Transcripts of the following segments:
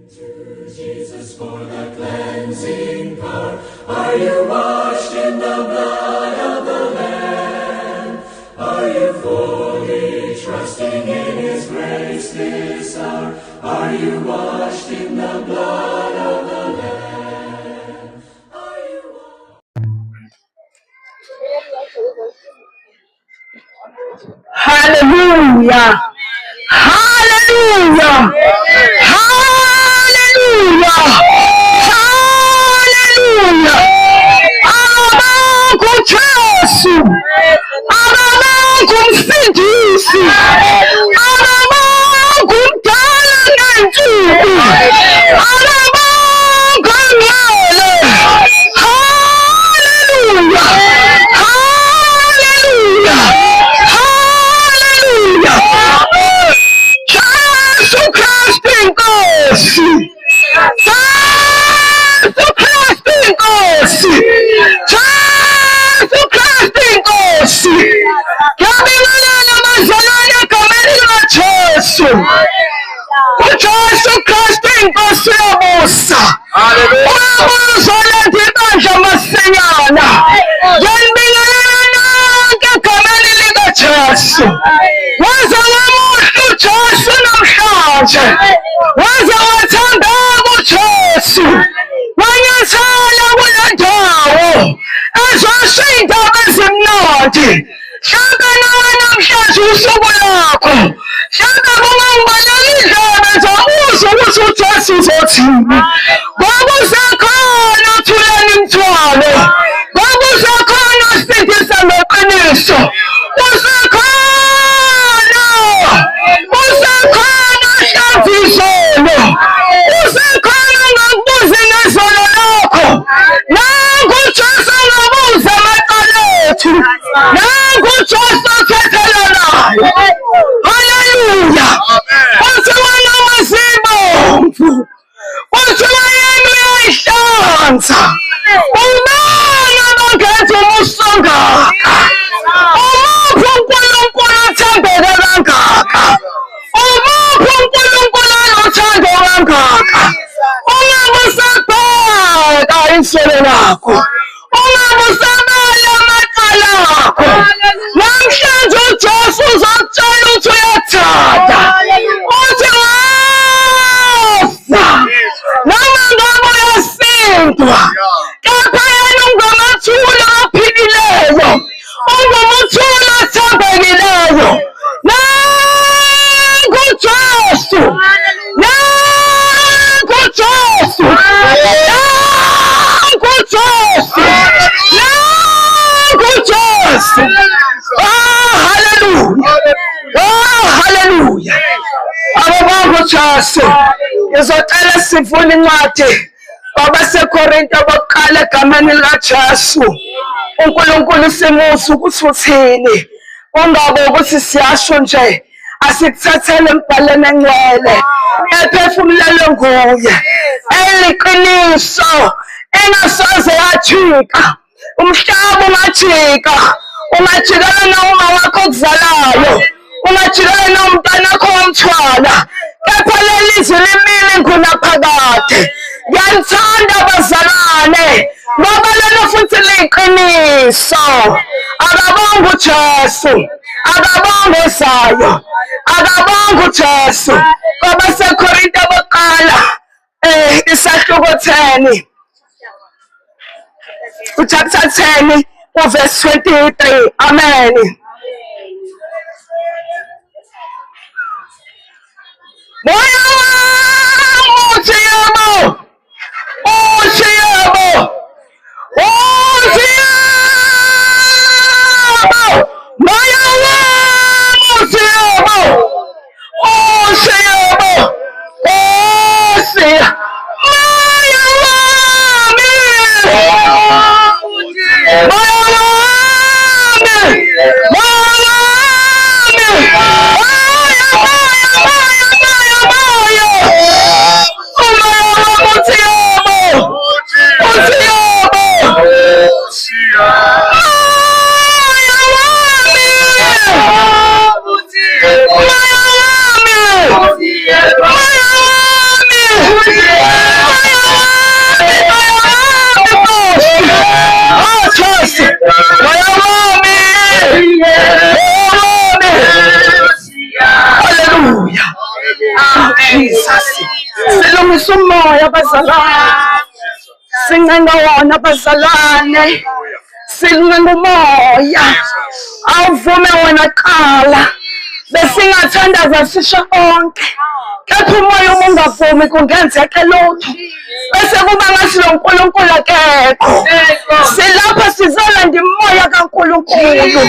Jesus for the cleansing power. Are you washed in the blood of the Lamb? Are you fully trusting in His grace this hour? Are you washed in the blood of the Lamb? Are you Hallelujah! Hallelujah! Hallelujah! Hallelujah! Abangu Jesu! Abangu Msindisi! Abangu Mdala Ngensuku! Abangu Ngcwele! Hallelujah! Hallelujah! Hallelujah! Jesu Kristu inkosi! Jesu Kristu inkosi! Jesu Kristu inkosi! Ngiyabingelela bazalwane egameni likaJesu! uJesu Kristu inkosi yomusa! Uyabuza lento ibandla masinyana! Ngiyabingelela nonke egameni likaJesu! Waze wamuhla uJesu namhlanje! Waze wathambeka uJesu! Wanyathela kule ndawo! Ezosho iy'ndaba ezimnandi! Mhlawumbe nawe namhlanje usuku lakho! Mhlawumbe kungangibaleka indlebe zokuzwa ukuthi uJesu uzothini! Kwakusekhona othuleni imithwalo! Kwakusekhona osindisa ngeqiniso! Usekhona! Usekhona ohlanza izono! Usekhona ongakubuzi ngezono lakho! Nangu uJesu ongabuza amacala ethu! Nangu uJesu othethelelayo! Haleluya! Uthi wena mazibomvu! Uthi wena uyayihlanza! Umana bangethu umusongaka! Umuphi uNkulunkulu othembeke kangaka? Umuphi uNkulunkulu anothando kangaka? Ungabe usabheka isono lakho! Ungabe usabala amacala akho! Namhlanje uJesu uzokutshela ukuthi uyathanda! Uthi woza! Noma ngabe uyasindwa! Kepha yena ungamathula aphilileyo! Ungumuthula othembekileyo! Nangu uJesu! Nangu uJesu! Nangu uJesu! Nangu uJesu! Hallelujah! Hallelujah! Ababonga uJesu! Ngizocela sivule incwadi kwabaseKorinte abokuqala egameni likaJesu. uNkulunkulu simusa ukuthi uthini. Ungabe ukuthi siyasho nje asikuthathele embhalweni engcwele. Ephefumulelwe nguye. Eliqiniso engasoze yajika. Umhlaba ungajika. Ungajikela noma wakho okuzalayo. Ungajikela nomntwana wakho womthwala. Kepha lelizwi limile ngunaphakade. Ngiyalithanda bazalwane. Ngoba lelo futhi liqiniso. Akabonga uJesu. Akabonga uSayo. Akabonga uJesu. KwabaseKorinte abokuqala isahluko 10. Chapter 10 verse 23. Amen. Moya wami uthi yebo. Uthi yebo. Uthi yebo. Moya wami uthi yebo. Uthi yebo. Uthi moya wami. Moya wami. Moya wami. Jesus. Silungisa umoya bazalwane. Sincenga wona bazalwane. Silunga umoya. Awuvume wena qala. Besingathandaza sisho konke. Kepha umoya ungavumi kungenzeka lutho. Bese kuba ngathi lo nkulunkulu akekho. Silapha sizolanda imoya kaNkulunkulu.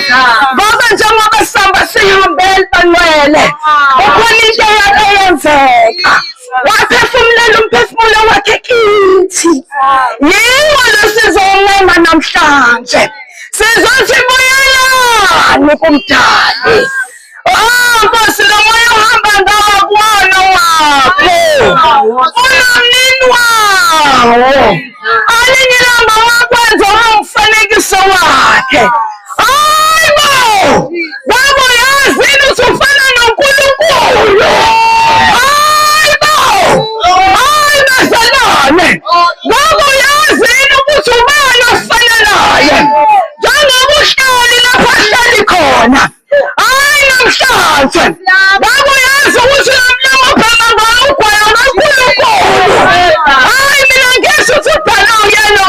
Ngoba njengoba sihamba sihambele banwele. Ukhona into eyenzeka. Waphefumulela umphefumulo wakhe kithi. Yiwo lo sizoncenga namhlanje. Sizothi buyelani kumdali. Nkosi lo moya uhamba ngawo kuwona wakho. Unamnini wawo. Alingilamba wakwenza umfanekiso wakhe. Hayibo! Ngabo yazi ukuthi ufana noNkulunkulu. Hayibo! Hayi bazalwane. Ngabo yazi ukuthi ubani ofana naye. Njengoba uhleli lapha ahleli khona. Hayi namhlanje. Ngabo yazi ukuthi namnyama phela ngawugwaya kaNkulunkulu. Hayi mina ngisho ukuthi ubhala uyena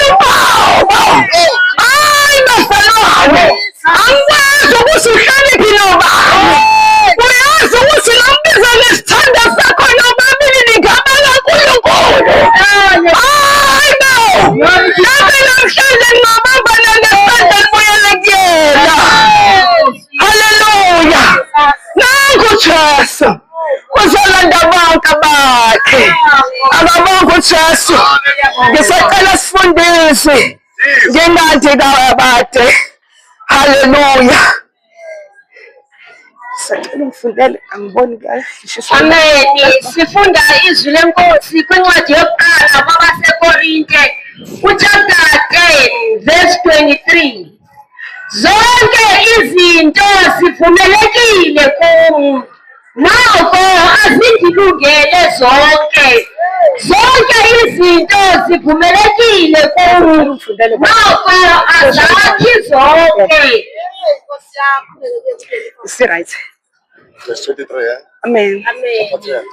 ubaba. Hayi bazalwane. Angikwazi ukuthi uhlaliphi nobani. Uyazi ukuthi nombiza nesithanda sakho nobabili ligama kaNkulunkulu. Hayi bo. Nabe namhlanje ngingabambana nesithanda libuyele kuyena. Hallelujah. Nangu Jesu. Uzolanda bonke bakhe. Ababonke uJesu. Ngisacela sifundise. Ngingathi kabade. Hallelujah. Sicela ngifundele angiboni kahle. Amen. Sifunda izwi lenkosi kwincwadi yokuqala kwabaseKorinte chapter 10 verse 23. Zonke izinto zivumelekile kum. Nako azindilungele zonke. Zonke izinto zivumelekile kum. Nako azakhi zonke. Is it right? Verse 23, yeah? Amen. Amen.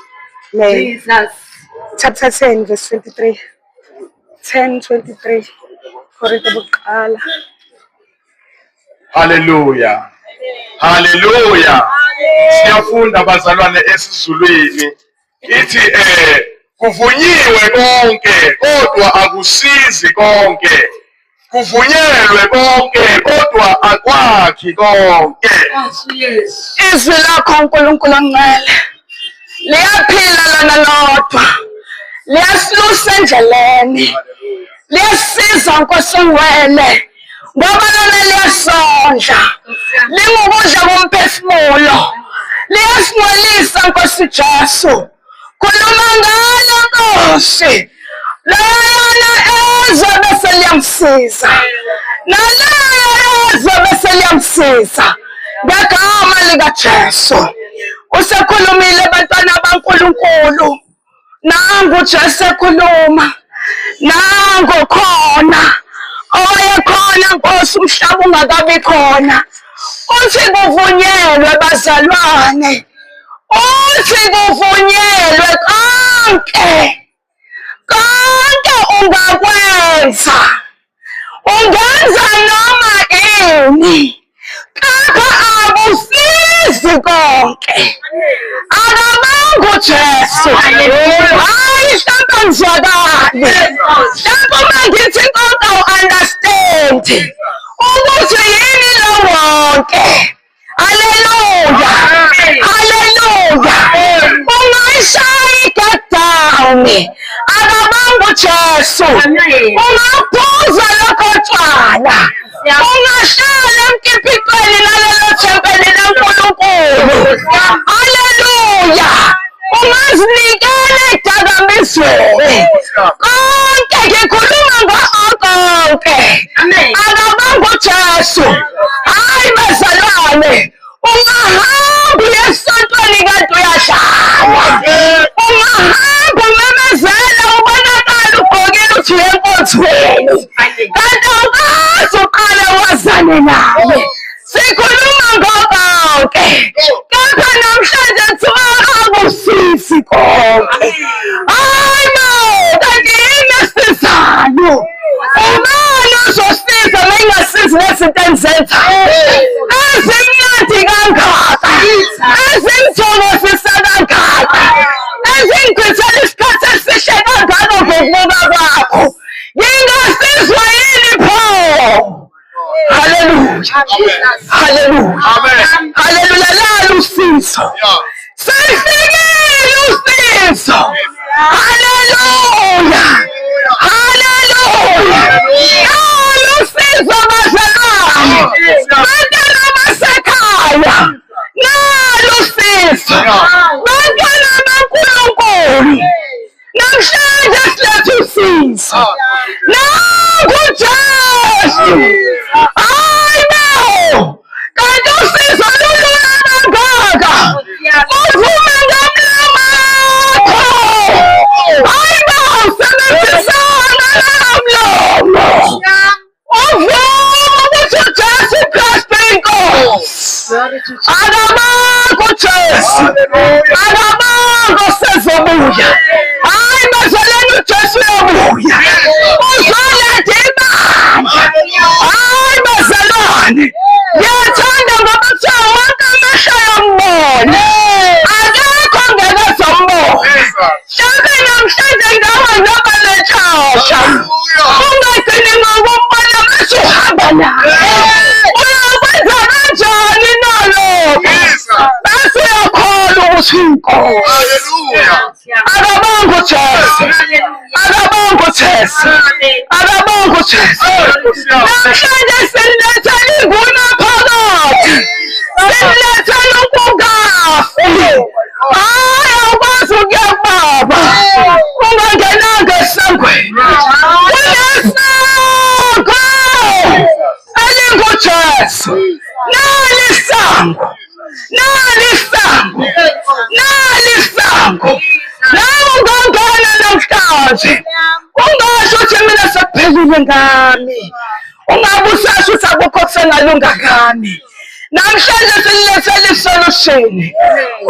Amen. Jesus. Chapter 10 verse 23. 10:23. Korinte bokuqala. Hallelujah. Hallelujah. Siyafunda bazalwane esizulwini. Ithi kuvunyiwe konke kodwa akusizi konke. Kuvunyelwe konke kodwa akwakhi konke. Yes. Izwi lakho uNkulunkulu ongcwele liyaphila lona lodwa. Liyasilusa endleleni. Liyasiza Nkosi ongcwele. Ngoba lona liyasondla. Lingukudla komphefumulo. Liyasingcolisa Nkosi Jesu. Khuluma ngalo Nkosi. Lona ezwe bese liyamsiza. Nalaya ezwe bese liyamsiza. Ngegama likaJesu. Usekhulumile bantwana baNkulunkulu. Nangu Jesu ekhuluma. Nangu khona. Owayekhona Nkosi umhlaba ungakabi khona. Uthi kuvunyelwe bazalwane. Uthi kuvunyelwe konke. Konke ungakwenza. Ungenza noma ini. Kepha akusizi konke. Akabangu Jesu. Hayi hlambe ngizwakale. Hlambe uma ngithi konke u-understand. Ukuthi yini lo wonke. Haleluya. Haleluya. Ungayishaya igedawuni. Akabangu Jesu. Ungaphuza lokho tshwala. Ungahlala emkiphiqweni lalelo thempeli laNkulunkulu. Haleluya. Ungazinikela edakamizweni. Konke ngikhuluma konke. Akabangu Jesu. Hayi bazalwane. Ungahamba esontweni kanti uyadlala. Ungahamba umemezela ubonakala ugqokile uthi yenkonzweni. Kanti awukazi uqale wazane naye. Sikhuluma konke. Kepha namhlanje kuthiwa akusizi Hayi bo, kanti yini esizayo? Ubani uzosiza uma ingasizi nezinto enzenzayo? Ezimnandi kangaka, ezimthokozisa kangaka, ezingigcwalisela isikhathi esishe kangaka ngokubuka kwakho. Ngingasizwa yini pho? Hallelujah. Hallelujah. Hallelujah. Lalo usizo. Sesifikile usizo. Hallelujah. Hallelujah. Lalo usizo bazalwane. Bantwana basekhaya. Lalo usizo. Bantwana baNkulunkulu. Namhlanje siletha usizo. Nangu Jesu. Hayi bo. Kanti usizo lulula kangaka. Uvume ngomlomo wakho. Hayi bo, sebenzisana nomlomo. Uvume ukuthi uJesu Kristu inkosi. Akabakho Jesu. Akabakho sezobuya. Hayi bazalwane uJesu uyobuya. Uzoletha ibandla. Hayi bazalwane. Ngiyathanda ngoba kuthiwa wonke amehlo ayombona. Akekho ongeke ezombona. Mhlawumbe namhlanje ngawe noma netshasha. Ungagcini ngokumbona bese uhamba naye. Uyakwenza kanjani nalokho? Bese uyakholwa ukuthi uyinkosi. Akabonge uJesu. Akabonge uJesu. Akabonge uJesu. Namhlanje sinilethela inguna phakathi. Sinilethela ukungafi. Hayi awukwazi ukuya kubaba. Ungangenanga esangweni. Kunesango elinguJesu. Nali isango. Nali isango. Nali isango. Nawe ungangena namhlanje. Ungasho ukuthi mina sekuphelile ngami. Ungabe usasho ukuthi akukho kusengalunga ngami. Namhlanje sililethela isolution.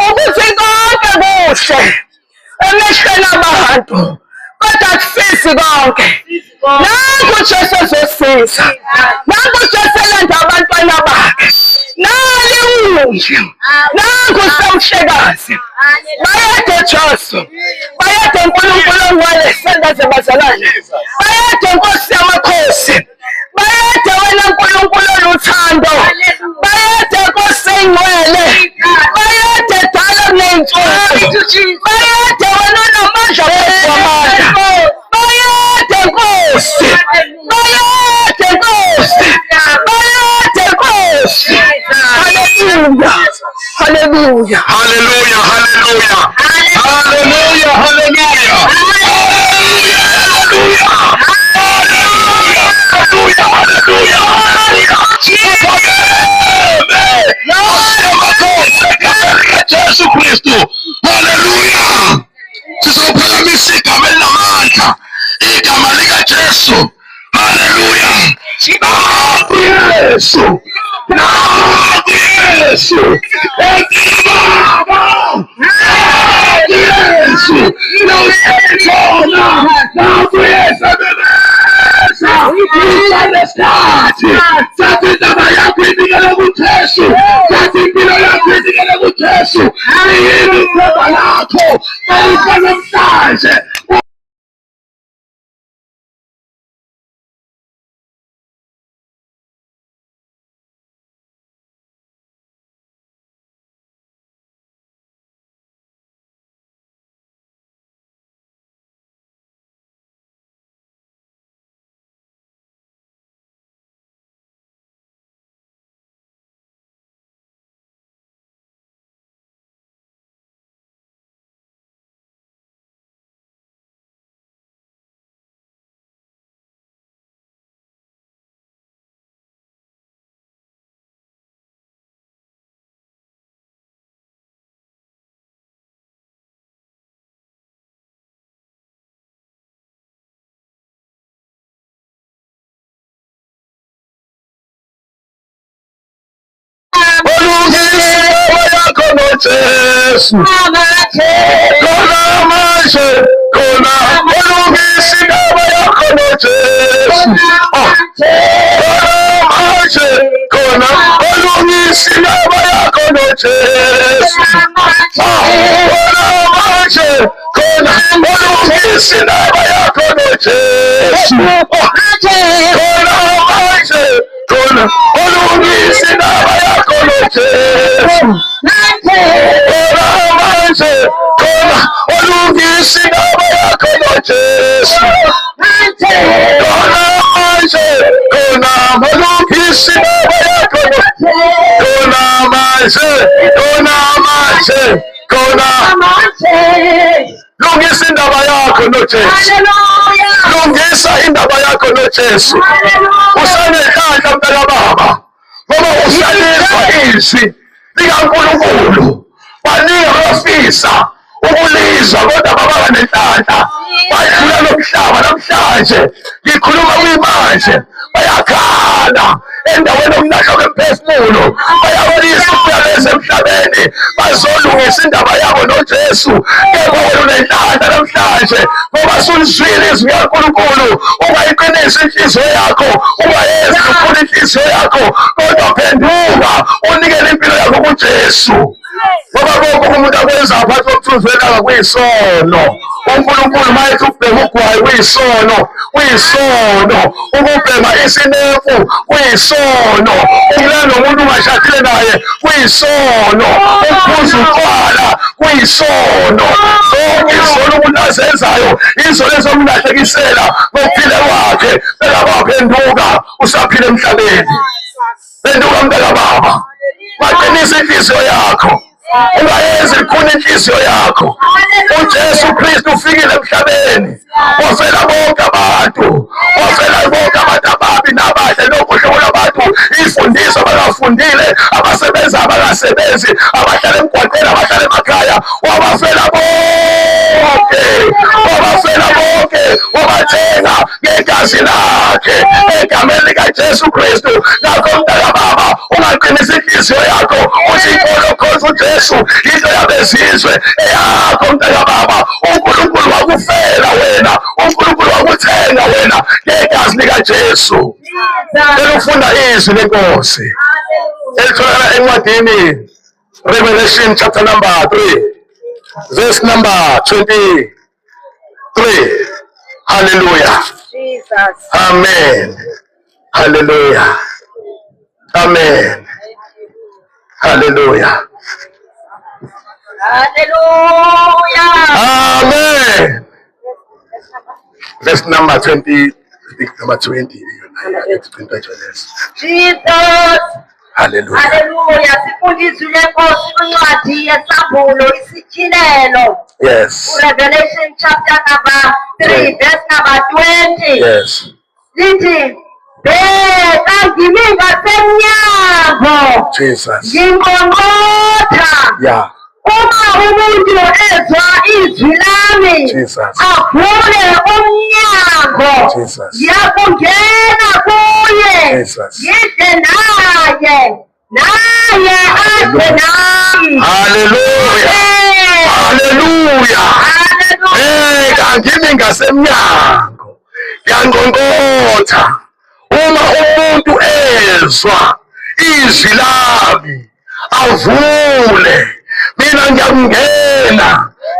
Ukuthi konke kuhle emehlweni abantu. Kodwa akusisi konke. Nangu uJesu ezosiza. Nangu uJesu elanda abantwana bakhe. Nali unje. Nangu uSamhlekazi. Bayede uJesu. Bayede uNkulunkulu ongwalesandla zabazalwane. Bayede Nkosi yamakhosi. Bayede wena Nkulunkulu oluthando. Bayede Nkosi engcwele. Bayede dala kuney'nsuku. Bayede wena onamandla phezu kwamandla. Bayede Nkosi. Bayede Nkosi. Bayede Nkosi. Hallelujah. Hallelujah. Hallelujah, hallelujah. Hallelujah, hallelujah. Jesu Kristu. Hallelujah. Sizophakamisa igama elinamandla. Igama lika Jesu. Hallelujah. Nangu Yesu. Nangu Yesu. Baba. Nangu Yesu. Nawusekhona. Nangu Yesu. Sathi indaba yakho inikele kuJesu. Sathi impilo yakho inikele kuJesu. Yini ithemba lakho. Awufa namhlanje. Jesu. Khona manje, khona ulungisa indaba yakho noJesu. Khona manje, khona ulungisa indaba yakho noJesu. Khona manje, khona ulungisa indaba yakho noJesu. Khona manje, khona ulungisa indaba yakho noJesu. Khona manje, khona ulungisa indaba yakho noJesu. Khona manje, khona ulungisa indaba yakho noJesu. Khona manje, khona manje, khona lungisa indaba yakho noJesu. Lungisa indaba yakho noJesu. Usanehlanhla mntaka baba, ngoba usalizwa izwi likaNkulunkulu. Baningi abafisa ukulizwa kodwa baba nenhlanhla badlula nomhlaba namhlanje. Ngikhuluma kuyimanje, bayakhala endaweni omnahla kwemphefumulo, bayawalisa ukuyaleza emhlabeni bazolungisa indaba yabo noJesu. Kepha wena unenhlanhla namhlanje ngoba sulizwile izwi likaNkulunkulu. Ungayiqinisa inhliziyo yakho, ungayenzi ufuna inhliziyo yakho, kodwa phenduka unikele impilo yakho kuJesu. Ngoba konke umuntu akwenza ngaphansi komthunzi welanga kuyisono. uNkulunkulu mayethi ukubhema ugwayi kuyisono, kuyisono. Ukubhema isinefu kuyisono. Ukulala nomuntu ungashadile naye kuyisono. Ukuphuza utshwala kuyisono. Zonke izono umuntu azenzayo izono ezomlahlekisela ngokuphila kwakhe. Phela waphenduka usaphila emhlabeni. Phenduka mntaka baba, maqinisa inhliziyo yakho. Ungayenzi likhona inhliziyo yakho. uJesu Kristu ufikile emhlabeni, wafela bonke abantu, wafela bonke abantu ababi nabahle nokuhlola abantu, imfundiso abangafundile, abasebenzi abangasebenzi, abahlala emgwaqeni, abahlala emakhaya, wabafela bonke, wabafela bonke, wabathenga ngegazi lakhe, egameni likaJesu Kristu. Ngakho mntaka baba, ungaqinisa inhliziyo yakho, uthi inkolo uJesu into yabezizwe eyakho mntaka baba. uNkulunkulu wakufela wena, uNkulunkulu wakuthenga wena ngegazi likaJesu. Elufunda izwi lenkosi elitholakala encwadini Revelation chapter number 3 verse number 23. Hallelujah. Jesus. Amen. Hallelujah. Amen. Hallelujah. Hallelujah. Amen. Verse number 20. Number 20. Jesus. Hallelujah. Hallelujah. Sifunda izwi lenkosi kwincwadi yesambulo isithilelo. Yes. Revelation chapter number 3 verse number 20. Yes. Lithi, bheka ngimi ngasemnyango, Jesus. nginqonqotha. Yeah. Uma umuntu ezwa izwi lami, Jesus. avule umnyango, Jesus. ngiyakungena kuye, Jesus. ngidle naye, naye adle nami. Hallelujah. Hallelujah. Bheka ngimi ngasemnyango, ngiyanqonqotha. Uma umuntu ezwa izwi lami, avule, mina ngiyakungena,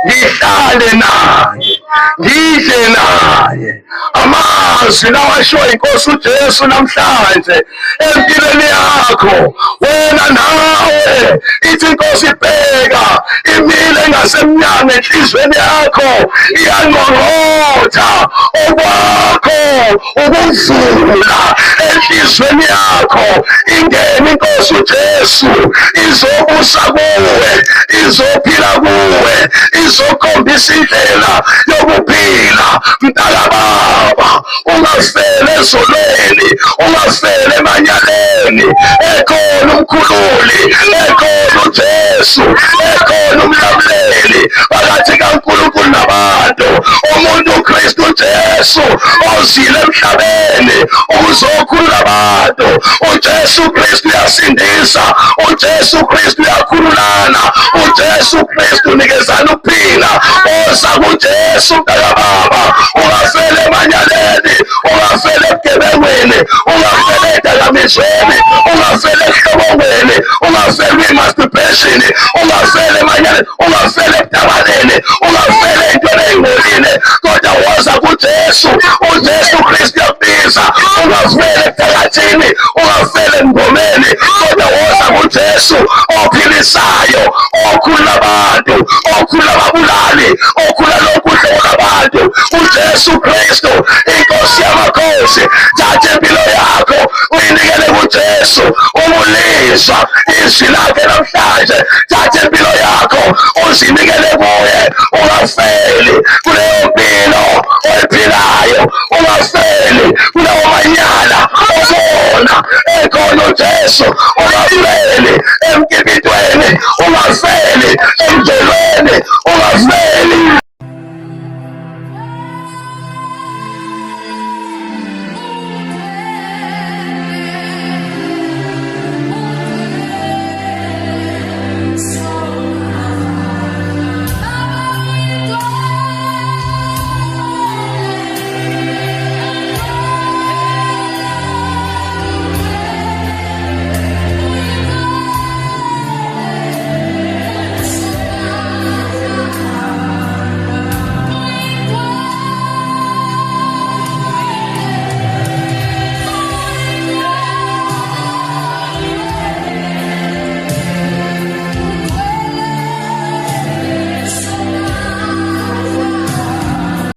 ngihlale naye, ngidle naye. Amazwi lawa ashiwo inkosi uJesu namhlanje empilweni yakho. Wena nawe ithi inkosi, bheka imile ngasemnyango enhlizweni yakho, iyanqonqotha. Okwakho ukuvula enhlizweni yakho, ingene inkosi uJesu, izobusa kuwe, izophila kuwe, izokhombisa indlela yokuphila. Mntaka baba, ungafele ezolweni, ungafele emanyaleni. Ekhona umkhululi, ekhona uJesu, ekhona umlamuleli phakathi kaNkulunkulu nabantu, umuntu uKristu Jesu. uJesu ozile emhlabeni ukuzokhulula abantu. uJesu Kristu uyasindisa, uJesu Kristu uyakhululana, uJesu Kristu unikezana ukuphila. Oza kuJesu mntakababa, ungafele emanyaleni, ungafele ebugebengweni, ungafele edakamizweni, ungafele ehlobongweni, ungafele kwi-masturbation, ungafele emanyaleni, ungafele ebutabaleni, ungafele ey'ntweni ey'ngcolile, kodwa woza kuJesu. uJesu Kristu uyakubiza. Ungafele ebuthakathini, ungafele engomeni, kodwa woza kuJesu ophilisayo, okhulula abantu, okhulula ababulali, okhulula lokudla abantu. uJesu Kristu inkosi yamakhosi. Thatha impilo yakho uyinikele kuJesu, umulizwa izwi lakhe namhlanje. Thatha impilo yakho uzinikele kuye. Ungafeli kuleyo mpilo oyiphilayo, ungafeli kulawo manyala obona ekhona uJesu